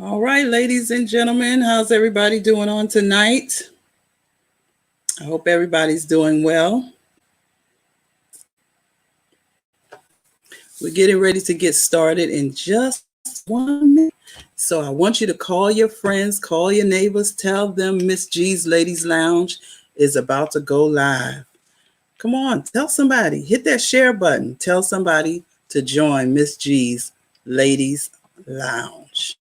All right, ladies and gentlemen, how's everybody doing on tonight? I hope everybody's doing well. We're getting ready to get started in just 1 minute. So I want you to call your friends, call your neighbors, tell them MsG's Ladies Lounge is about to go live. Come on, tell somebody, hit that share button. Tell somebody to join MsG's Ladies Lounge.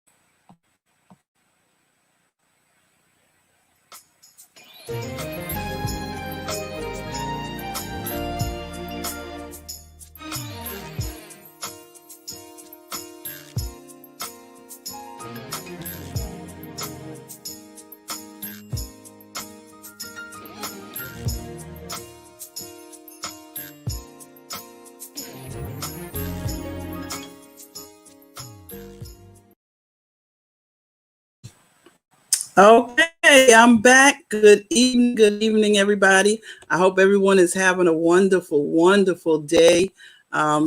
Okay, I'm back. Good evening, everybody. I hope everyone is having a wonderful, wonderful day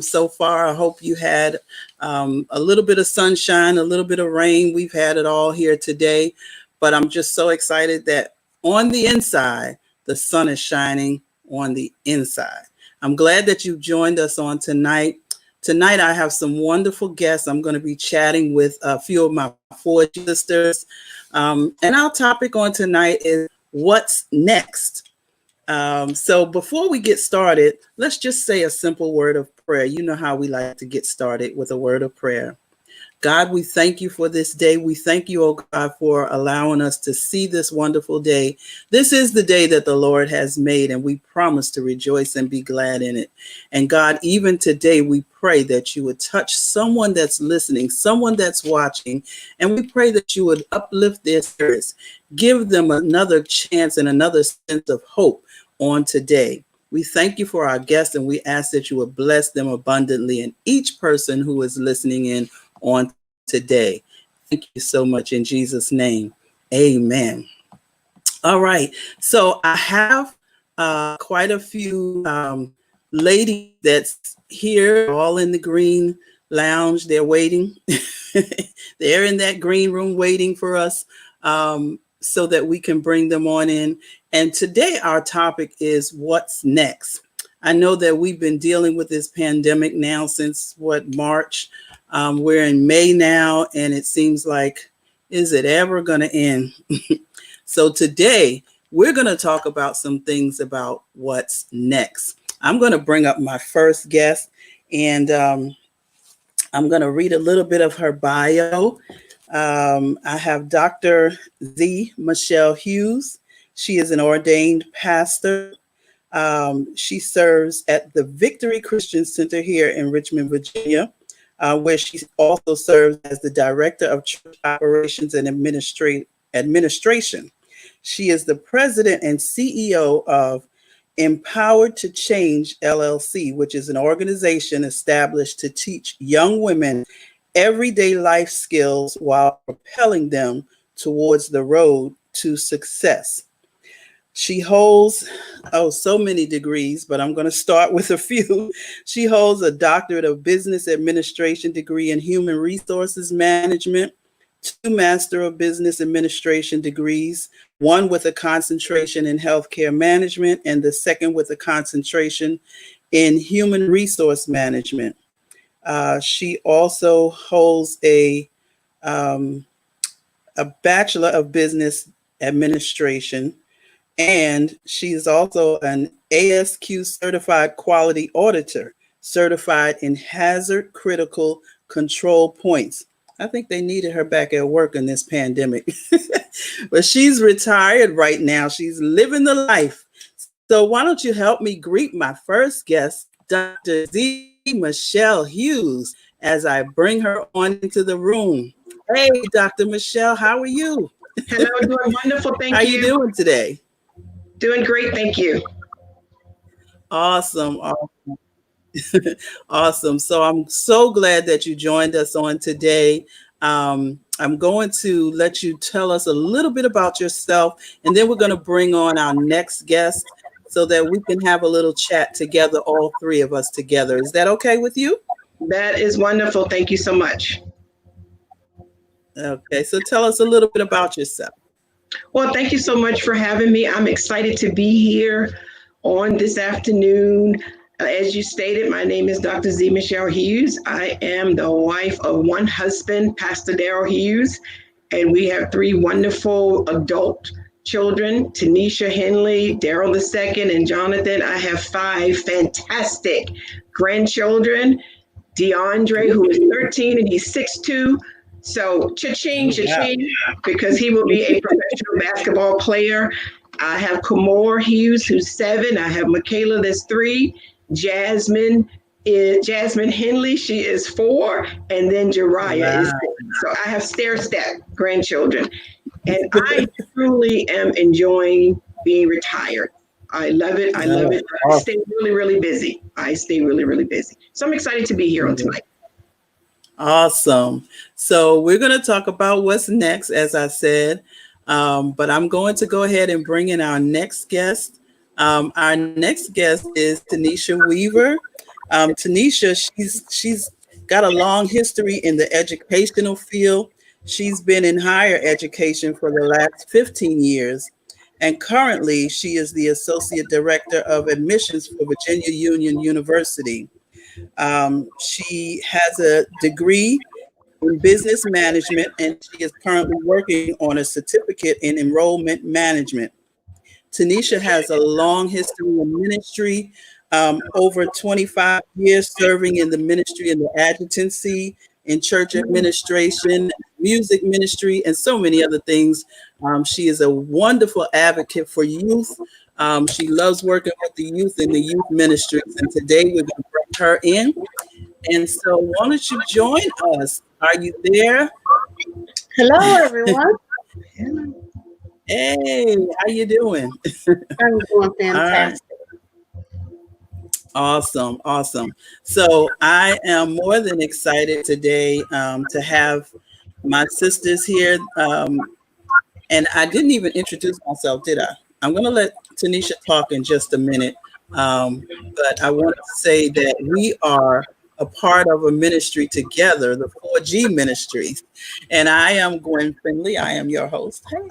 so far. I hope you had a little bit of sunshine, a little bit of rain. We've had it all here today, but I'm just so excited that on the inside, the sun is shining on the inside. I'm glad that you joined us on tonight. Tonight, I have some wonderful guests. I'm going to be chatting with a few of my four sisters. And our topic on tonight is what's next. So before we get started, let's just say a simple word of prayer. You know how we like to get started with a word of prayer. God, we thank you for this day. We thank you, oh God, for allowing us to see this wonderful day. This is the day that the Lord has made, and we promise to rejoice and be glad in it. And God, even today, we pray that you would touch someone that's listening, someone that's watching, and we pray that you would uplift their spirits, give them another chance and another sense of hope on today. We thank you for our guests, and we ask that you would bless them abundantly and each person who is listening in on today. Thank you so much in Jesus' name. Amen. All right. So I have quite a few ladies that's here, all in the green lounge. They're waiting. They're in that green room waiting for us so that we can bring them on in. And today our topic is what's next. I know that we've been dealing with this pandemic now since March. We're in May now, and it seems like, is it ever going to end? So today we're going to talk about some things about what's next. I'm going to bring up my first guest, and I'm going to read a little bit of her bio. I have Dr. Z. Michelle Hughes. She is an ordained pastor. She serves at the Victory Christian Center here in Richmond, Virginia, where she also serves as the Director of Church Operations and Administration. She is the President and CEO of Empowered to Change, LLC, which is an organization established to teach young women everyday life skills while propelling them towards the road to success. She holds, so many degrees, but I'm going to start with a few. She holds a doctorate of business administration degree in human resources management, 2 Master of Business Administration degrees, one with a concentration in healthcare management, and the second with a concentration in human resource management. She also holds a Bachelor of Business Administration, and she is also an ASQ certified quality auditor, certified in hazard critical control points. I think they needed her back at work in this pandemic. But she's retired right now. She's living the life. So why don't you help me greet my first guest, Dr. Z. Michelle Hughes, as I bring her on into the room. Hey, Dr. Michelle, how are you? Hello, doing wonderful. Thank you. How you doing today? Doing great. Thank you. Awesome. Awesome. So I'm so glad that you joined us on today. I'm going to let you tell us a little bit about yourself, and then we're going to bring on our next guest so that we can have a little chat together, all three of us together. Is that okay with you? That is wonderful. Thank you so much. Okay, so tell us a little bit about yourself. Well, thank you so much for having me. I'm excited to be here on this afternoon. As you stated, my name is Dr. Z. Michelle Hughes. I am the wife of one husband, Pastor Darrell Hughes, and we have three wonderful adult children, Tanisha Henley, Daryl II, and Jonathan. I have five fantastic grandchildren. DeAndre, who is 13 and he's 6'2". So cha-ching, Wow. cha-ching, because he will be a professional basketball player. I have Kamor Hughes, who's 7. I have Michaela, that's 3. Jasmine Henley, she is 4, and then Jariah is Wow. 6. So I have stair-step grandchildren, and I truly am enjoying being retired. I love it. I love it. I stay really, really busy. So I'm excited to be here on tonight. Awesome. So we're going to talk about what's next, as I said, but I'm going to go ahead and bring in our next guest. Our next guest is Tanisha Weaver. Tanisha, she's got a long history in the educational field. She's been in higher education for the last 15 years. And currently, she is the Associate Director of Admissions for Virginia Union University. She has a degree in business management, and she is currently working on a certificate in enrollment management. Tanisha has a long history in ministry, over 25 years serving in the ministry and the adjutancy, in church administration, music ministry, and so many other things. She is a wonderful advocate for youth. She loves working with the youth in the youth ministries, and today we're going to bring her in. And so, why don't you join us? Are you there? Hello, everyone. Hey, how you doing? I'm doing All right. fantastic. Awesome, awesome. So I am more than excited today to have my sisters here. And I didn't even introduce myself, did I? I'm going to let Tanisha talk in just a minute. But I want to say that we are a part of a ministry together, the 4G Ministries. And I am Gwen Finley. I am your host. Hey.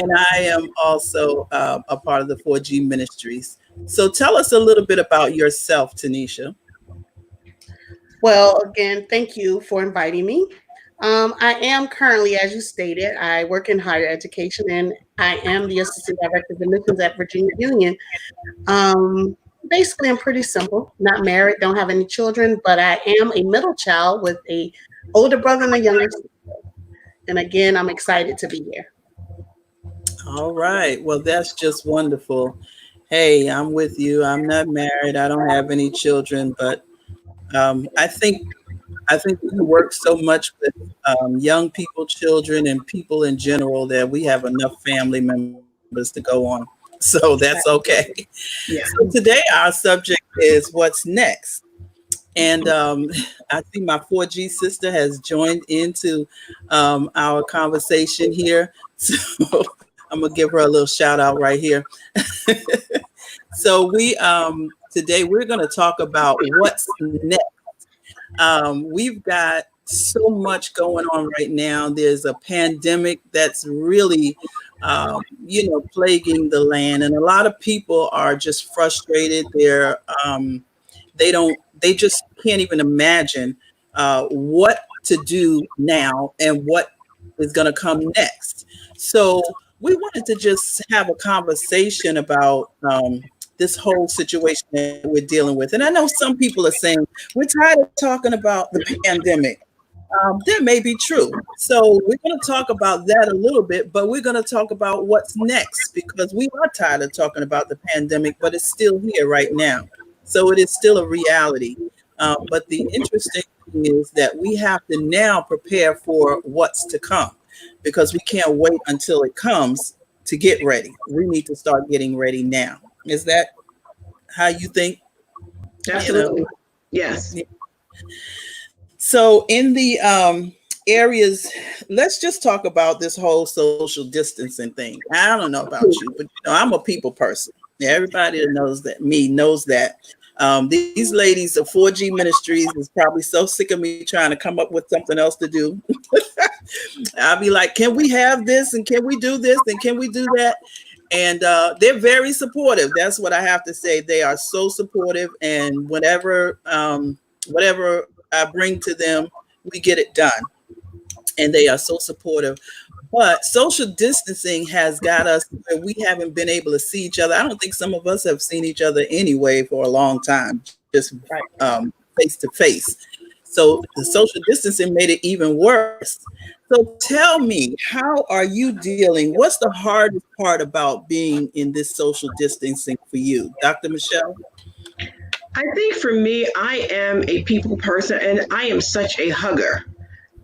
And I am also a part of the 4G Ministries. So tell us a little bit about yourself, Tanisha. Well, again, thank you for inviting me. I am currently, as you stated, I work in higher education and I am the Assistant Director of Admissions at Virginia Union. Basically, I'm pretty simple, not married, don't have any children, but I am a middle child with a older brother and a younger sister. And again, I'm excited to be here. All right. Well, that's just wonderful. Hey, I'm with you. I'm not married. I don't have any children, but I think we work so much with young people, children, and people in general that we have enough family members to go on. So that's okay. Yeah. So today our subject is what's next. And I see my 4G sister has joined into our conversation here. So I'm going to give her a little shout out right here. So today we're going to talk about what's next. We've got so much going on right now. There's a pandemic that's really, plaguing the land, and a lot of people are just frustrated. They just can't even imagine what to do now and what is going to come next. So we wanted to just have a conversation about this whole situation that we're dealing with. And I know some people are saying, we're tired of talking about the pandemic. That may be true. So we're going to talk about that a little bit, but we're going to talk about what's next because we are tired of talking about the pandemic, but it's still here right now. So it is still a reality. But the interesting thing is that we have to now prepare for what's to come because we can't wait until it comes to get ready. We need to start getting ready now. Is that how you think? Absolutely. Yes. So in the areas, let's just talk about this whole social distancing thing. I don't know about you, but I'm a people person. Everybody that knows that. These ladies of 4G Ministries is probably so sick of me trying to come up with something else to do. I'll be like, can we have this? And can we do this? And can we do that? And they're very supportive. That's what I have to say. They are so supportive. And whatever I bring to them, we get it done. And they are so supportive. But social distancing has got us where we haven't been able to see each other. I don't think some of us have seen each other anyway for a long time, just face to face. So the social distancing made it even worse. So tell me, how are you dealing? What's the hardest part about being in this social distancing for you, Dr. Michelle? I think for me, I am a people person and I am such a hugger.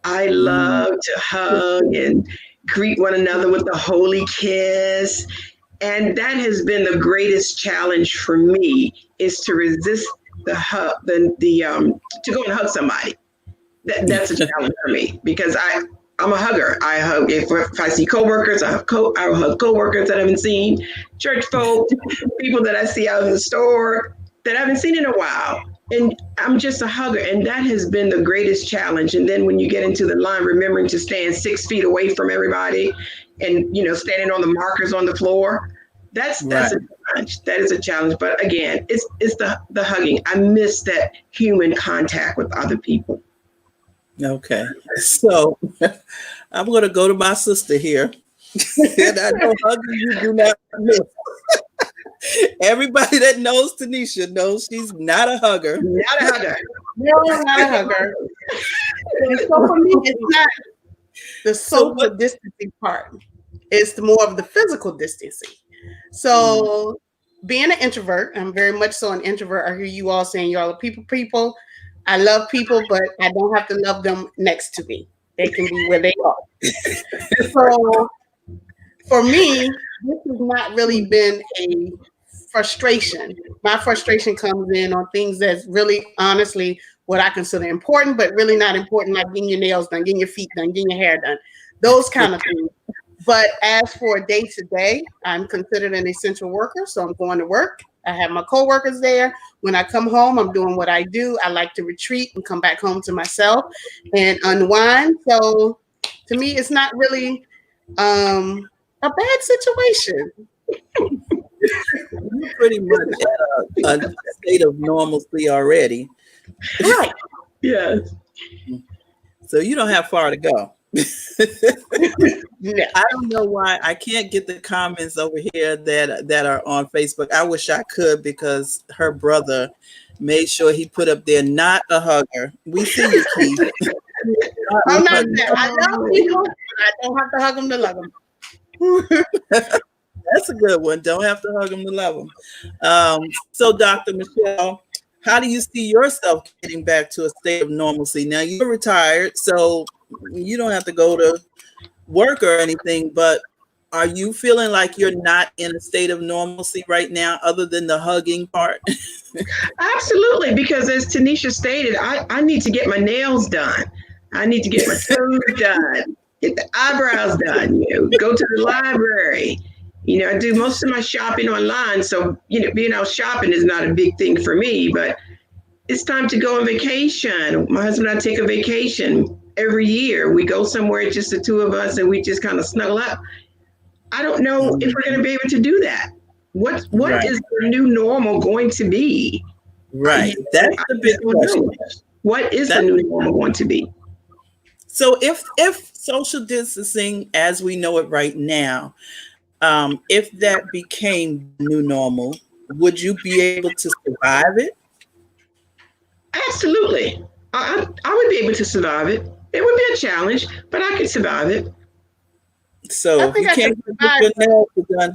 I love to hug and greet one another with a holy kiss. And that has been the greatest challenge for me, is to resist the hug, to go and hug somebody. That's a challenge for me because I'm a hugger. I hug if I see coworkers. I will hug coworkers that I haven't seen, church folk, people that I see out in the store that I haven't seen in a while. And I'm just a hugger, and that has been the greatest challenge. And then when you get into the line, remembering to stand 6 feet away from everybody, and standing on the markers on the floor, that's a challenge. That is a challenge. But again, it's the hugging. I miss that human contact with other people. Okay, so I'm going to go to my sister here, and I know hugging you do not miss. Everybody that knows Tanisha knows she's not a hugger. Not a hugger. No, not a hugger. And so for me, it's not the social distancing part. It's more of the physical distancing. So being an introvert, I'm very much so an introvert. I hear you all saying y'all are people. I love people, but I don't have to love them next to me. They can be where they are. So for me, this has not really been a frustration. My frustration comes in on things that's really, honestly, what I consider important, but really not important, like getting your nails done, getting your feet done, getting your hair done, those kind of things. But as for day to day, I'm considered an essential worker, so I'm going to work. I have my coworkers there. When I come home, I'm doing what I do. I like to retreat and come back home to myself and unwind. So to me, it's not really a bad situation. You're pretty much at a state of normalcy already. Right. Yes. So you don't have far to go. Yeah. I don't know why I can't get the comments over here that are on Facebook. I wish I could, because her brother made sure he put up there, not a hugger. We see you, Keith. I'm not that. I love people, but I don't have to hug them to love them. That's a good one. Don't have to hug them to love them. So, Dr. Michelle, how do you see yourself getting back to a state of normalcy? Now, you're retired, so you don't have to go to work or anything, but are you feeling like you're not in a state of normalcy right now, other than the hugging part? Absolutely, because as Tanisha stated, I need to get my nails done. I need to get my toes done, get the eyebrows done, go to the library. I do most of my shopping online. So, being out shopping is not a big thing for me, but it's time to go on vacation. My husband and I take a vacation every year. We go somewhere, just the two of us, and we just kind of snuggle up. I don't know if we're going to be able to do that. What is the new normal going to be? Right. That's the big question. What is the new normal going to be? So if social distancing as we know it right now, if that became the new normal, would you be able to survive it? Absolutely. I would be able to survive it. It would be a challenge, but I could survive it. So you can't get your nails done.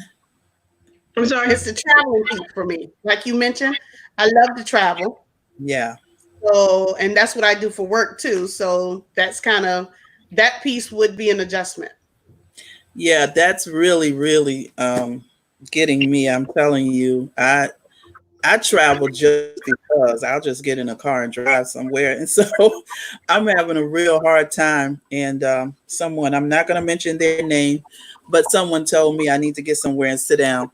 I'm sorry. It's the traveling piece for me. Like you mentioned, I love to travel. Yeah. So, and that's what I do for work too. So that's that piece would be an adjustment. Yeah, that's really, really getting me. I'm telling you, I travel just because I'll just get in a car and drive somewhere. And so I'm having a real hard time. And someone, I'm not going to mention their name, but someone told me I need to get somewhere and sit down.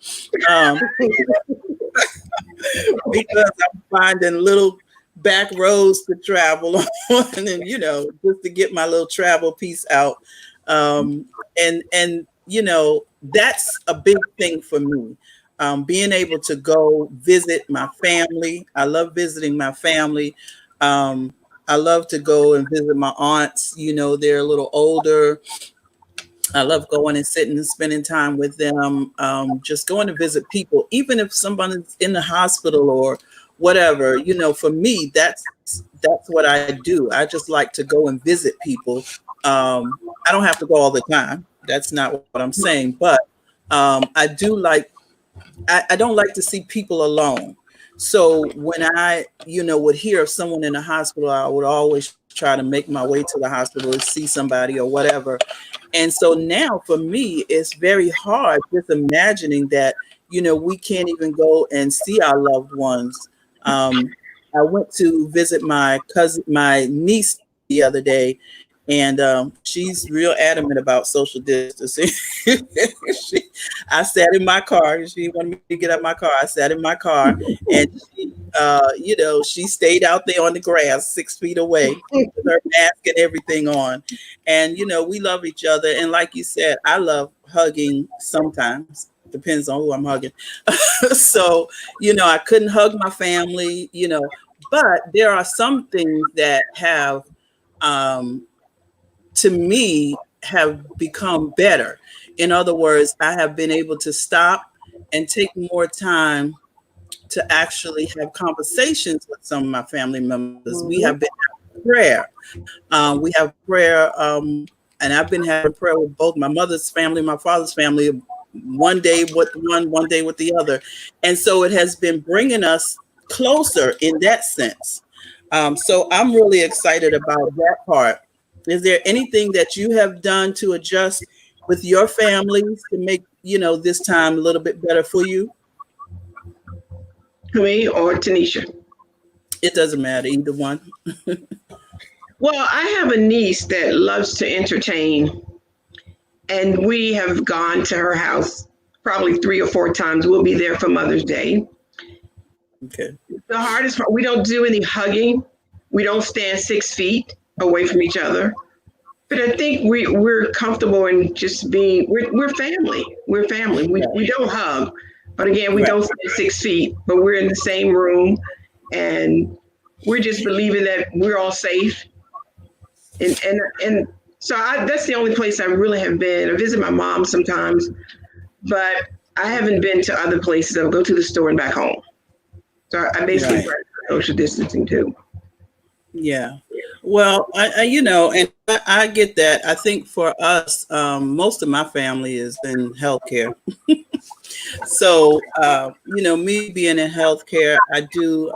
Because I'm finding little back roads to travel on, and just to get my little travel piece out. And that's a big thing for me. Being able to go visit my family. I love visiting my family. I love to go and visit my aunts. They're a little older. I love going and sitting and spending time with them. Just going to visit people, even if someone's in the hospital or whatever. For me, that's what I do. I just like to go and visit people. I don't have to go all the time. That's not what I'm saying, but I do like. I don't like to see people alone. So when I, would hear of someone in the hospital, I would always try to make my way to the hospital to see somebody or whatever. And so now for me, it's very hard just imagining that, we can't even go and see our loved ones. I went to visit my niece the other day, and she's real adamant about social distancing. I sat in my car. She wanted me to get out my car. I sat in my car, and she stayed out there on the grass 6 feet away with her mask and everything on. And we love each other. And like you said, I love hugging sometimes. Depends on who I'm hugging. So I couldn't hug my family. But there are some things that have. To me, have become better. In other words, I have been able to stop and take more time to actually have conversations with some of my family members. Mm-hmm. We have been having prayer. We have prayer, and I've been having prayer with both my mother's family, my father's family, one day with one day with the other. And so it has been bringing us closer in that sense. So I'm really excited about that part. Is there anything that you have done to adjust with your families to make, this time a little bit better for you? Me or Tanisha? It doesn't matter, either one. Well, I have a niece that loves to entertain, and we have gone to her house probably 3 or 4 times. We'll be there for Mother's Day. Okay. The hardest part, we don't do any hugging. We don't stand 6 feet away from each other. But I think we're comfortable in just being, we're family. We're family. We don't hug. But again, we don't stand 6 feet, but we're in the same room, and we're just believing that we're all safe. And so that's the only place I really have been. I visit my mom sometimes, but I haven't been to other places. I'll go to the store and back home. So I basically practice social distancing too. Yeah. Well, I get that. I think for us, most of my family is in healthcare. So, me being in healthcare, I do,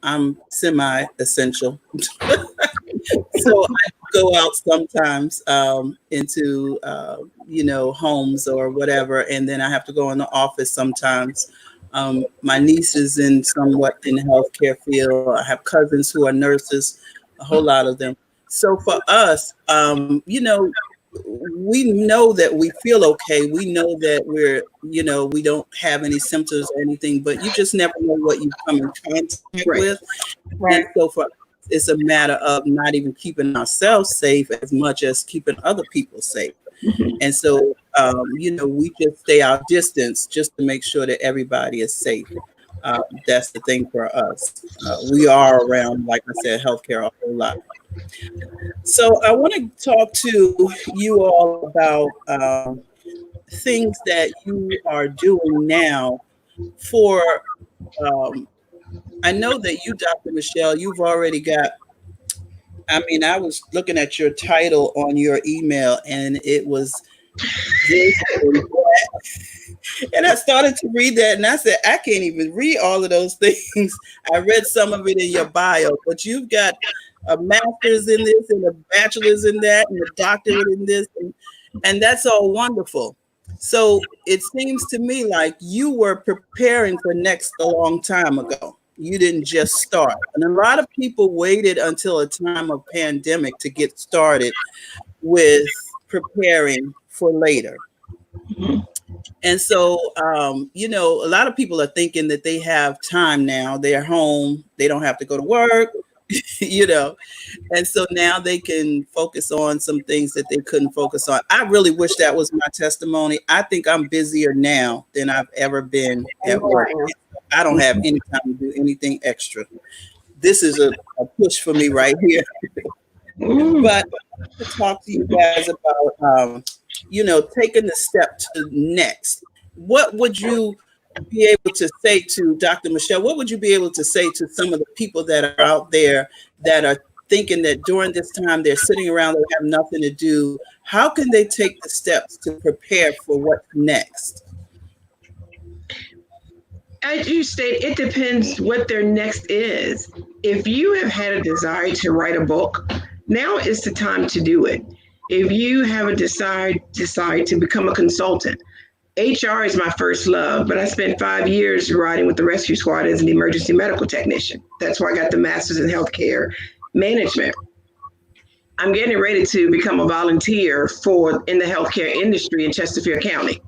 I'm semi-essential. So I go out sometimes into, homes or whatever, and then I have to go in the office sometimes. My niece is somewhat in the healthcare field. I have cousins who are nurses, a whole lot of them. So for us, we know that we feel okay. We know that we don't have any symptoms or anything, but you just never know what you come in contact with. And so for us, it's a matter of not even keeping ourselves safe as much as keeping other people safe. And so, we just stay our distance just to make sure that everybody is safe. That's the thing for us. We are around, like I said, healthcare a whole lot. So I want to talk to you all about things that you are doing now for, I know that you, Dr. Michelle, you've already got, I was looking at your title on your email, and it was this and that. And I started to read that, and I said, I can't even read all of those things. I read some of it in your bio, but you've got a master's in this and a bachelor's in that and a doctorate in this, and that's all wonderful. So it seems to me like you were preparing for next a long time ago. You didn't just start. And a lot of people waited until a time of pandemic to get started with preparing for later. And so, a lot of people are thinking that they have time now. They're home. They don't have to go to work, you know. And so now they can focus on some things that they couldn't focus on. I really wish that was my testimony. I think I'm busier now than I've ever been I at know I work. am. I don't have any time to do anything extra. This is a push for me right here. Mm. But I want to talk to you guys about, taking the step to next. What would you be able to say to Dr. Michelle? What would you be able to say to some of the people that are out there that are thinking that during this time they're sitting around, they have nothing to do? How can they take the steps to prepare for what's next? As you state, it depends what their next is. If you have had a desire to write a book, now is the time to do it. If you have a desire to become a consultant, HR is my first love, but I spent 5 years riding with the rescue squad as an emergency medical technician. That's where I got the master's in healthcare management. I'm getting ready to become a volunteer in the healthcare industry in Chesterfield County.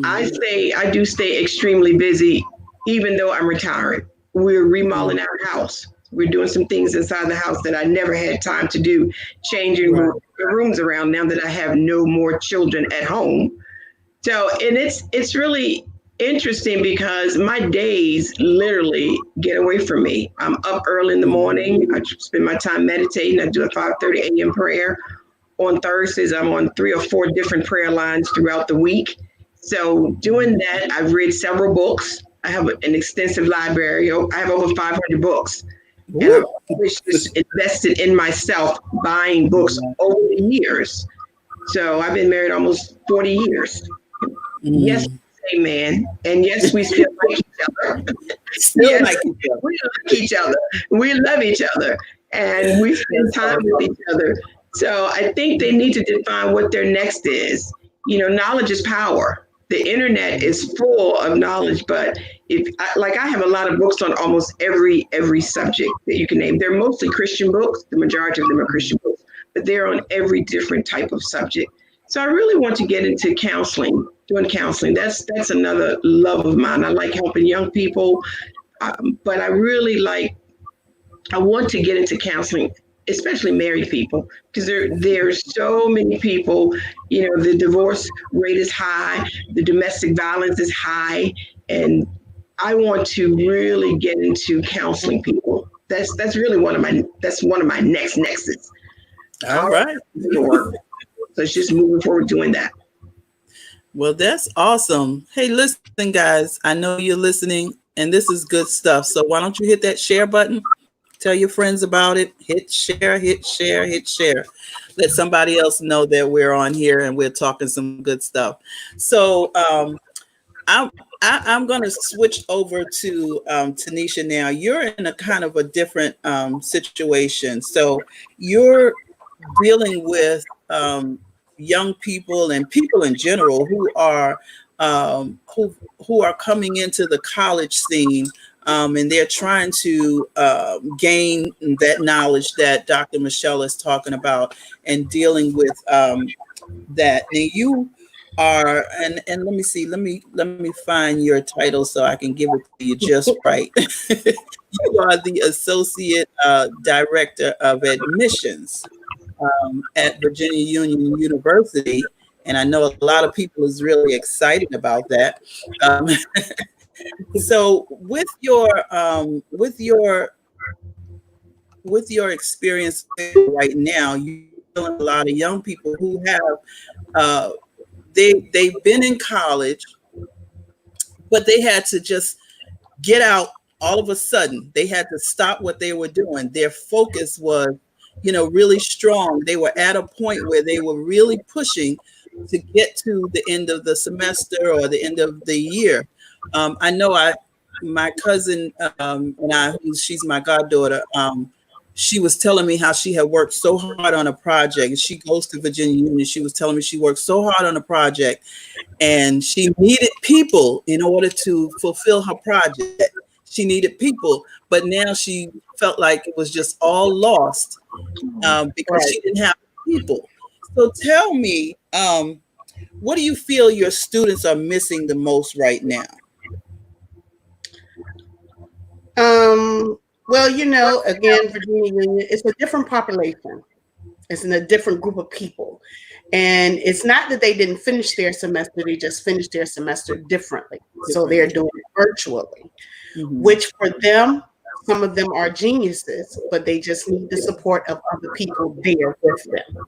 I do stay extremely busy, even though I'm retired. We're remodeling our house. We're doing some things inside the house that I never had time to do, changing Right. the rooms around now that I have no more children at home. So, and it's really interesting because my days literally get away from me. I'm up early in the morning. I spend my time meditating. I do a 5:30 a.m. prayer. On Thursdays, I'm on 3 or 4 different prayer lines throughout the week. So doing that, I've read several books. I have an extensive library. I have over 500 books. And I've Woo. just invested in myself buying books over the years. So I've been married almost 40 years. Yes, amen. And yes, we still like each other. Still Yes, like each other. we like each other. We love each other. And we spend time with each other. So I think they need to define what their next is. Knowledge is power. The internet is full of knowledge, but I have a lot of books on almost every subject that you can name. They're mostly Christian books. The majority of them are Christian books, but they're on every different type of subject. So I really want to get into counseling, doing counseling. That's another love of mine. I like helping young people, but I want to get into counseling, especially married people, because there's so many people. The divorce rate is high, the domestic violence is high, and I want to really get into counseling people. That's really one of my next nexus. All right. So it's just moving forward doing that. Well, that's awesome. Hey, listen, guys, I know you're listening, and this is good stuff. So why don't you hit that share button? Tell your friends about it. Hit share, hit share, hit share. Let somebody else know that we're on here and we're talking some good stuff. So I'm going to switch over to Tanisha now. You're in a kind of a different situation. So you're dealing with young people and people in general who are coming into the college scene, and they're trying to gain that knowledge that Dr. Michelle is talking about and dealing with that. Now you are, and let me see, let me find your title so I can give it to you just right. You are the Associate Director of Admissions at Virginia Union University, and I know a lot of people is really excited about that. So, with your experience right now, you're dealing with a lot of young people who have they've been in college, but they had to just get out all of a sudden. They had to stop what they were doing. Their focus was, really strong. They were at a point where they were really pushing to get to the end of the semester or the end of the year. I know my cousin and she's my goddaughter. She was telling me how she had worked so hard on a project. She goes to Virginia Union. She was telling me she worked so hard on a project and she needed people in order to fulfill her project. She needed people, but now she felt like it was just all lost because she didn't have people. So tell me, what do you feel your students are missing the most right now? Well, you know, again, Virginia Union, it's a different population. It's in a different group of people. And it's not that they didn't finish their semester, they just finished their semester differently. So they're doing it virtually, which for them, some of them are geniuses, but they just need the support of other people there with them.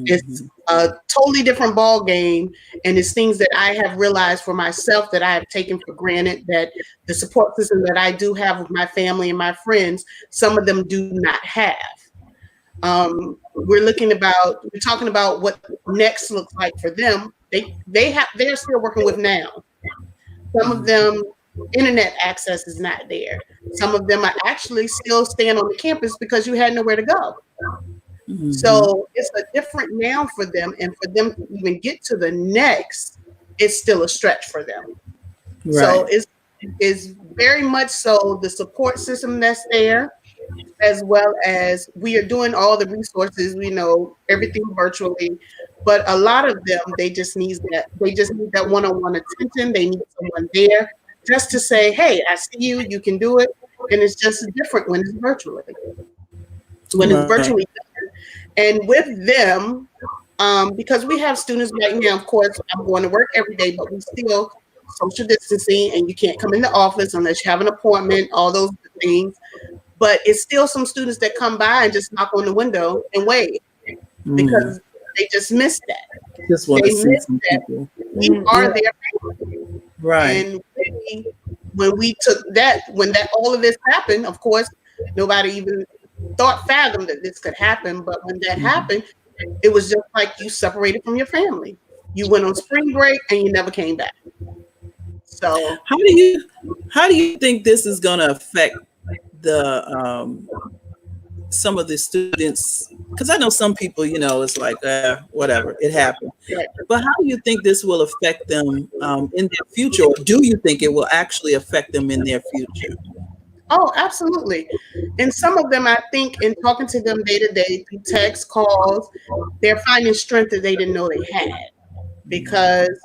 It's a totally different ball game, and it's things that I have realized for myself that I have taken for granted, that the support system that I do have with my family and my friends, some of them do not have. We're talking about what next looks like for them. They're still working with now. Some of them, internet access is not there. Some of them are actually still staying on the campus because you had nowhere to go. So it's a different now for them, and for them to even get to the next, it's still a stretch for them. Right. So it's very much so the support system that's there, as well as we are doing all the resources, we know everything virtually, but a lot of them, they just need that one-on-one attention. They need someone there just to say, hey, I see you, you can do it. And it's just different when it's virtually. It's virtually done. And with them, because we have students right now, of course, I'm going to work every day, but we still social distancing, and you can't come in the office unless you have an appointment, all those things. But it's still some students that come by and just knock on the window and wave because they just missed that. Just want to see some people. We are there. Right. And when we took that, when all of this happened, of course, nobody even fathomed that this could happen. But when that happened, it was just like you separated from your family. You went on spring break and you never came back. So how do you think this is going to affect the some of the students? Because I know some people, it's like whatever, it happened. Right. But how do you think this will affect them in their future, or do you think it will actually affect them in their future? Oh, absolutely. And some of them, I think, in talking to them day to day through text calls, they're finding strength that they didn't know they had, because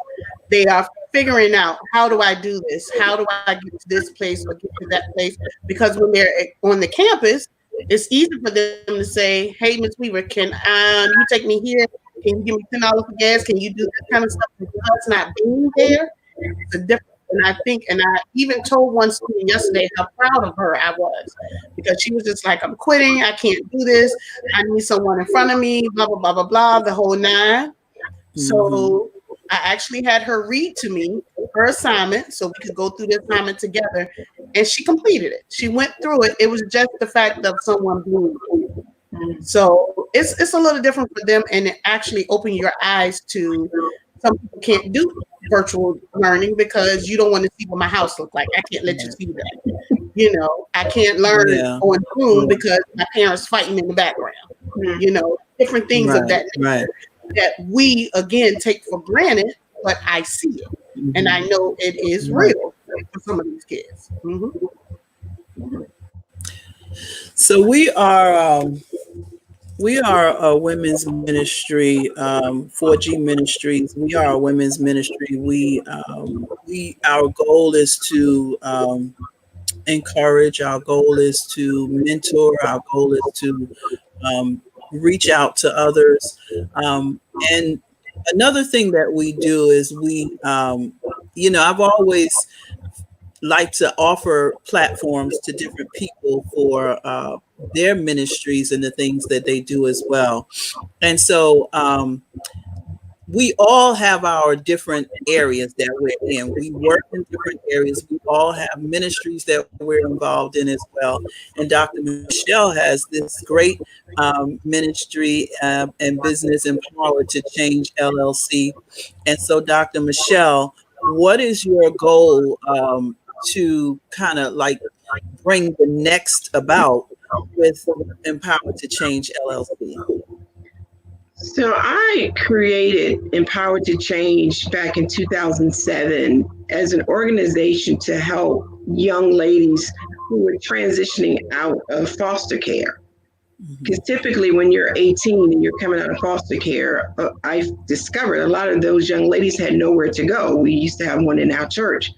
they are figuring out, how do I do this? How do I get to this place or get to that place? Because when they're on the campus, it's easy for them to say, hey, Ms. Weaver, can you take me here? Can you give me $10 for gas? Can you do this kind of stuff? Because not being there, it's a difference. And I even told one student yesterday how proud of her I was, because she was just like, I'm quitting. I can't do this. I need someone in front of me, blah, blah, blah, blah, blah, the whole nine. So I actually had her read to me her assignment so we could go through the assignment together, and she completed it. She went through it. It was just the fact of someone being there. So it's a little different for them, and it actually opened your eyes to some people can't do virtual learning because you don't want to see what my house looks like. I can't let you see that. I can't learn on Zoom because my parents fighting in the background. Different things of that nature that we, again, take for granted, but I see it. And I know it is real for some of these kids. So we are a women's ministry, 4G Ministries. We are a women's ministry. Our goal is to encourage. Our goal is to mentor. Our goal is to reach out to others. And another thing that we do is I've always liked to offer platforms to different people for their ministries and the things that they do as well. And so we all have our different areas that we're in. We work in different areas. We all have ministries that we're involved in as well. And Dr. Michelle has this great ministry and business, Empowered to Change LLC. And so, Dr. Michelle, what is your goal to kind of like bring the next about with Empowered to Change LLC? So I created Empowered to Change back in 2007 as an organization to help young ladies who were transitioning out of foster care. Because typically when you're 18 and you're coming out of foster care, I've discovered a lot of those young ladies had nowhere to go. We used to have one in our church.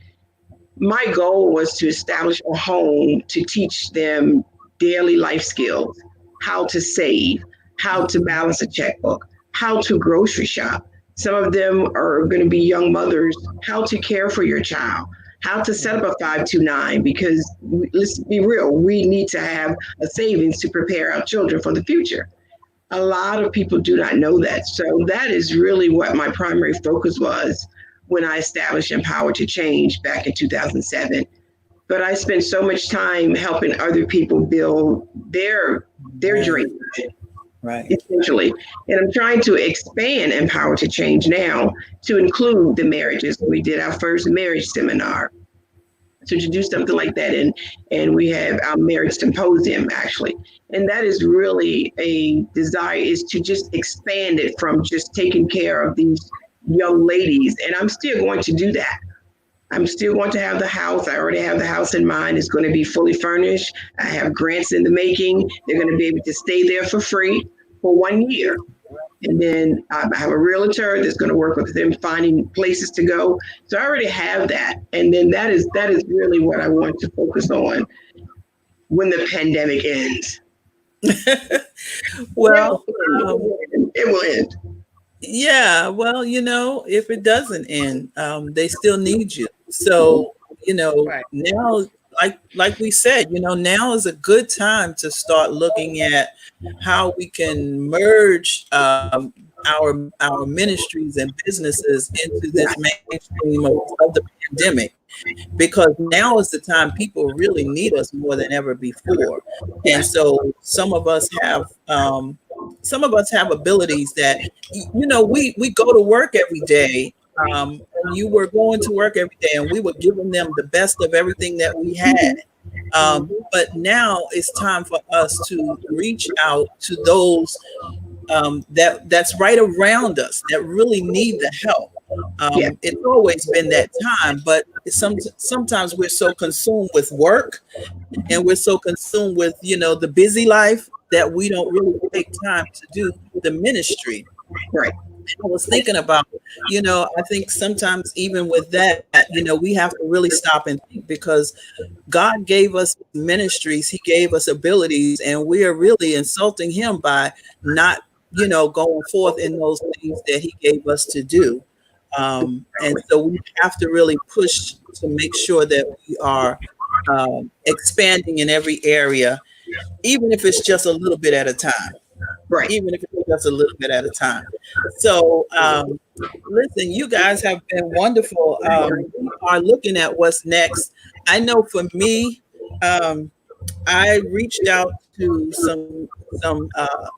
My goal was to establish a home to teach them daily life skills, how to save, how to balance a checkbook, how to grocery shop. Some of them are going to be young mothers, how to care for your child, how to set up a 529, because let's be real, we need to have a savings to prepare our children for the future. A lot of people do not know that. So that is really what my primary focus was when I established Empower to Change back in 2007. But I spent so much time helping other people build their dreams, Right. essentially. And I'm trying to expand Empower to Change now to include the marriages. We did our first marriage seminar. So to do something like that, and we have our marriage symposium actually, and that is really a desire, is to just expand it from just taking care of these young ladies, and I'm still going to do that. I'm still going to have the house. I already have the house in mind. It's going to be fully furnished. I have grants in the making. They're going to be able to stay there for free for 1 year. And then I have a realtor that's going to work with them finding places to go. So I already have that. And then that is really what I want to focus on when the pandemic ends. Well, it will end. yeah, well, if it doesn't end, they still need you. So, Right. now, like we said, now is a good time to start looking at how we can merge our ministries and businesses into this mainstream of the pandemic, because now is the time people really need us more than ever before. And so some of us have abilities that we go to work every day. You were going to work every day and we were giving them the best of everything that we had. But now it's time for us to reach out to those that's right around us that really need the help. It's always been that time, but sometimes we're so consumed with work and we're so consumed with the busy life that we don't really take time to do the ministry. Right. I was thinking about, I think sometimes even with that, we have to really stop and think, because God gave us ministries, He gave us abilities, and we are really insulting Him by not, going forth in those things that He gave us to do. And so we have to really push to make sure that we are expanding in every area, even if it's just a little bit at a time. Right. Even if it's just a little bit at a time. So, listen, you guys have been wonderful. We are looking at what's next. I know for me, I reached out to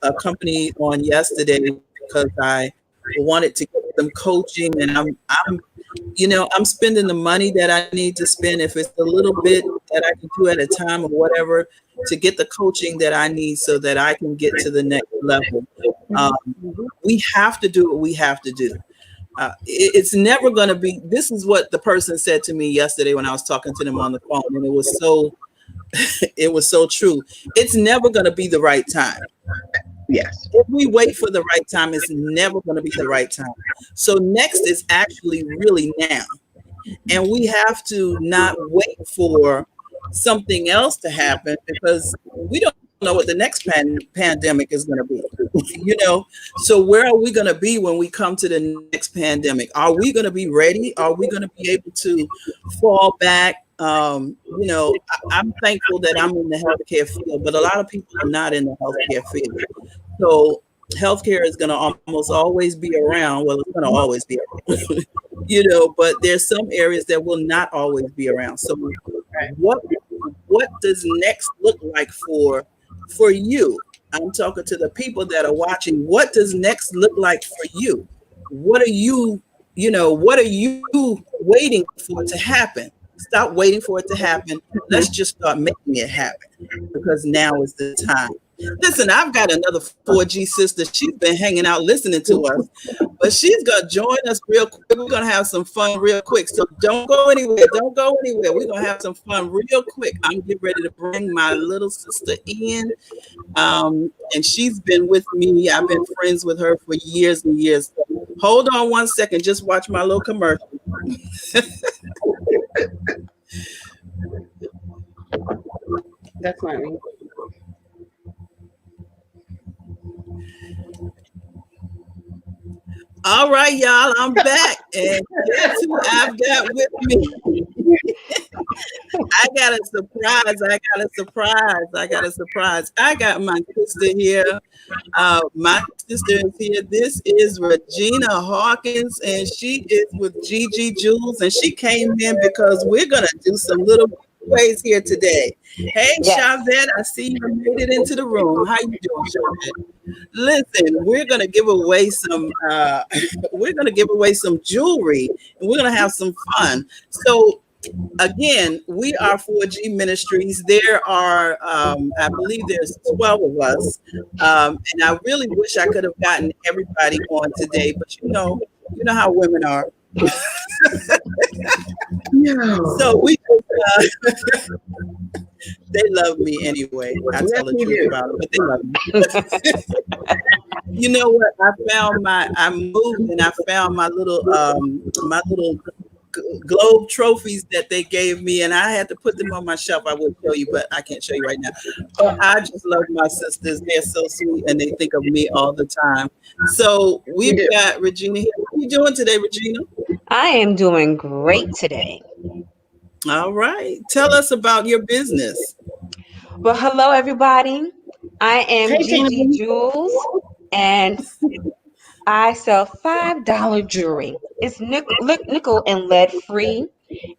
a company on yesterday because I wanted to get them coaching, and I'm spending the money that I need to spend, if it's a little bit that I can do at a time or whatever, to get the coaching that I need so that I can get to the next level. We have to do what we have to do. It's never going to be. This is what the person said to me yesterday when I was talking to them on the phone, and it was so true. It's never going to be the right time. Yes. If we wait for the right time, it's never going to be the right time. So next is actually really now. And we have to not wait for something else to happen, because we don't know what the next pandemic is going to be. So where are we going to be when we come to the next pandemic? Are we going to be ready? Are we going to be able to fall back? I'm thankful that I'm in the healthcare field, but a lot of people are not in the healthcare field. So healthcare is going to almost always be around. Well, it's going to always be around, but there's some areas that will not always be around. So what does next look like for you? I'm talking to the people that are watching. What does next look like for you? What are you waiting for it to happen? Stop waiting for it to happen. Let's just start making it happen, because now is the time. Listen, I've got another 4G sister. She's been hanging out listening to us, but she's going to join us real quick. We're going to have some fun real quick. So don't go anywhere. Don't go anywhere. We're going to have some fun real quick. I'm getting ready to bring my little sister in. And she's been with me. I've been friends with her for years and years. Hold on one second. Just watch my little commercial. That's not me. All right, y'all, I'm back. And guess who I've got with me? I got a surprise. I got my sister here. My sister is here. This is Regina Hawkins, and she is with Gigi Jules, and she came in because we're going to do some little giveaways here today. Hey, yes. Chavette, I see you made it into the room. How you doing, Chavette? Listen, we're gonna give away some. Jewelry, and we're gonna have some fun. So, again, we are 4G Ministries. There are, I believe, there's 12 of us, and I really wish I could have gotten everybody on today. But you know how women are. So we. They love me anyway. I tell the truth about it, but they love me. You know what? I moved and I found my little globe trophies that they gave me, and I had to put them on my shelf. I would show you, but I can't show you right now. But I just love my sisters. They're so sweet, and they think of me all the time. So we've got Regina here. How are you doing today, Regina? I am doing great today. All right. Tell us about your business. Well, hello, everybody. I am Gigi Jules, and I sell $5 jewelry. It's nickel and lead free,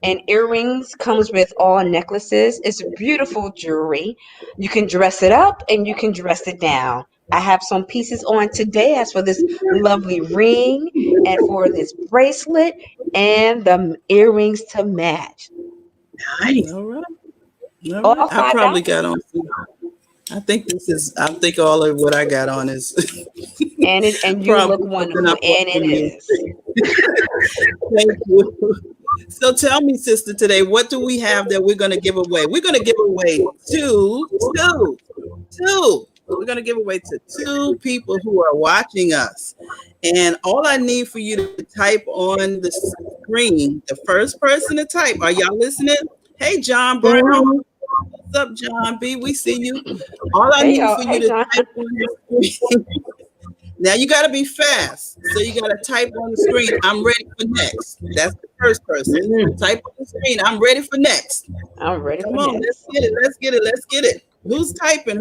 and earrings comes with all necklaces. It's beautiful jewelry. You can dress it up and you can dress it down. I have some pieces on today as for this lovely ring and for this bracelet and the earrings to match. Nice. All right. I probably got on. I think all of what I got on is. and you look wonderful, and it is. Thank you. So tell me, sister, today, what do we have that we're going to give away? We're going to give away two. We're going to give away to 2 people who are watching us. And all I need for you to type on the screen, the first person to type. Are y'all listening? Hey, John Brown. What's up, John B? We see you. All I need for you to type on the screen. Now you got to be fast. So you got to type on the screen, I'm ready for next. That's the first person. Type on the screen, I'm ready for next. I'm ready Come on, next. Let's get it. Who's typing?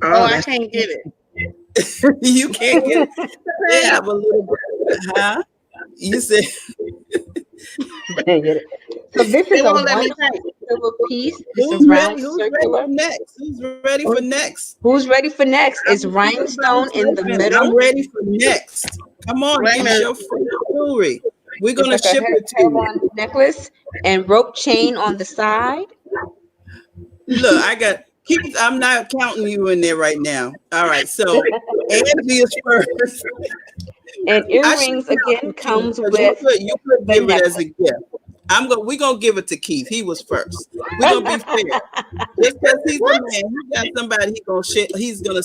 Oh, I can't get it. You can't get it. They have a little bit. Huh? You said. So this is a silver piece. Who's ready for next? Who's ready for next? It's rhinestone in the middle. I'm ready for next. Come on, get your free jewelry. We're gonna ship it to you. Necklace and rope chain on the side. Look, I'm not counting you in there right now. All right, so Angie is first. And earrings again comes with. You could give it as a gift. We're gonna give it to Keith. He was first. We're gonna be fair. Just because he's a man, he got somebody he's gonna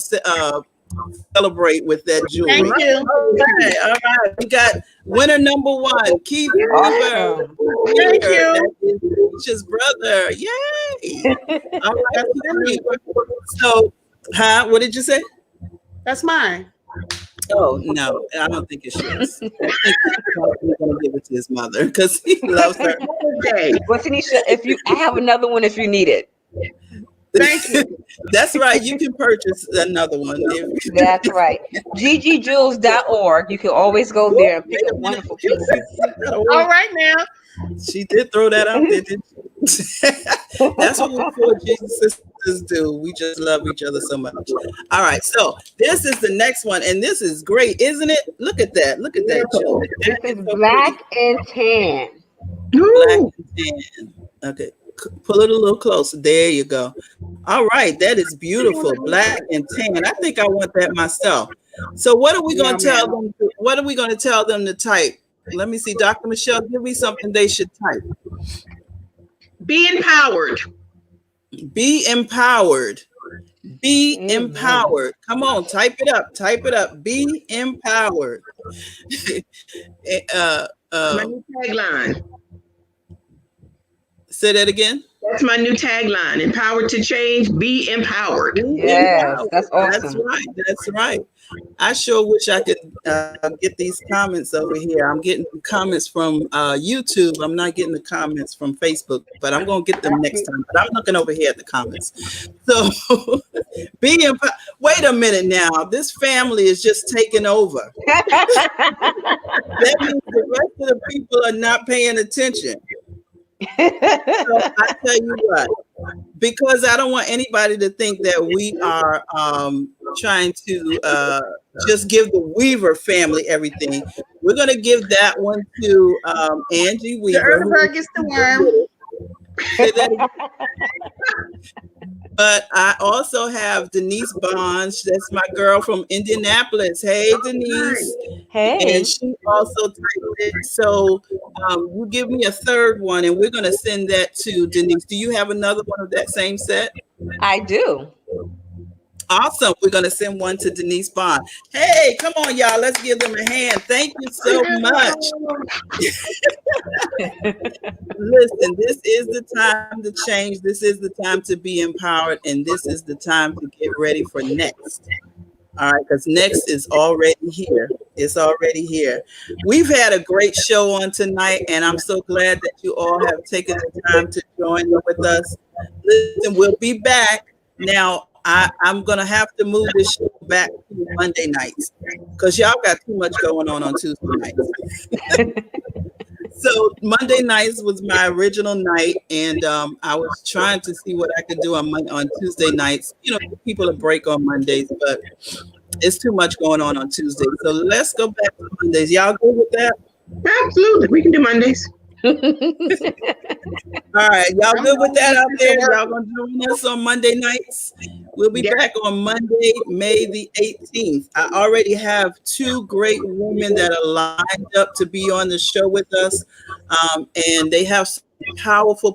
celebrate with that jewelry. Thank you. All right. We got winner number 1, Keith. Awesome. Thank you. His brother. Yay. All right. So, what did you say? That's mine. Oh, no, I don't think it's yours. I think he's going to give it to his mother because he loves her. Well, Tanisha, I have another one if you need it. Thank you. That's right. You can purchase another one. That's right. GGJules.org. You can always go there and pick up wonderful pieces. All right now. She did throw that out there, didn't she? That's what we 4G sisters do. We just love each other so much. All right, so this is the next one, and this is great, isn't it? Look at that. Children. This is black and tan. Black and tan. Okay, pull it a little closer. There you go. All right, that is beautiful, black and tan. I think I want that myself. So what are we going to tell them? What are we going to tell them to type? Let me see, Dr. Michelle, give me something they should type. Be empowered. Be empowered. Be empowered. Come on, type it up. Type it up. Be empowered. My new tagline. Say that again. That's my new tagline. Empowered to change. Be empowered. Yes, that's awesome. That's right. That's right. I sure wish I could get these comments over here. I'm getting comments from YouTube. I'm not getting the comments from Facebook, but I'm going to get them next time. But I'm looking over here at the comments. So be empowered. Wait a minute now. This family is just taking over. That means the rest of the people are not paying attention. So I tell you what, because I don't want anybody to think that we are trying to just give the Weaver family everything. We're going to give that one to Angie Weaver. The Erlenberg gets the worm. But I also have Denise Bonds. That's my girl from Indianapolis. Hey, Denise. Hey. And she also typed it. So you give me a third one, and we're going to send that to Denise. Do you have another one of that same set? I do. Awesome. We're going to send one to Denise Bond. Hey, come on, y'all. Let's give them a hand. Thank you so much. Listen, this is the time to change. This is the time to be empowered. And this is the time to get ready for next. All right, because next is already here. It's already here. We've had a great show on tonight, and I'm so glad that you all have taken the time to join with us. Listen, we'll be back. Now, I'm going to have to move this show back to Monday nights because y'all got too much going on Tuesday nights. So Monday nights was my original night, and I was trying to see what I could do on Tuesday nights. You know, people are break on Mondays, but it's too much going on Tuesday. So let's go back to Mondays. Y'all good with that? Absolutely. We can do Mondays. All right, y'all good with that out there? Y'all gonna join us on Monday nights? We'll be back on Monday, May the 18th. I already have two great women that are lined up to be on the show with us, and they have some powerful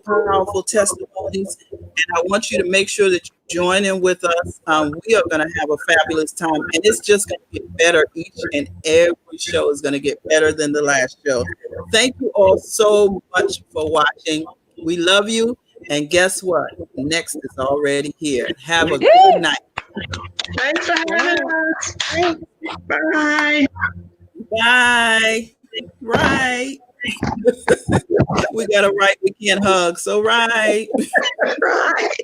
testimonies. And I want you to make sure that you join in with us. We are going to have a fabulous time, and it's just going to get better. Each and every show is going to get better than the last show. Thank you all so much for watching. We love you. And guess what? Next is already here. Have a good night. Thanks for having us. Bye. Bye. Right. We got to write. We can't hug. So right. Right.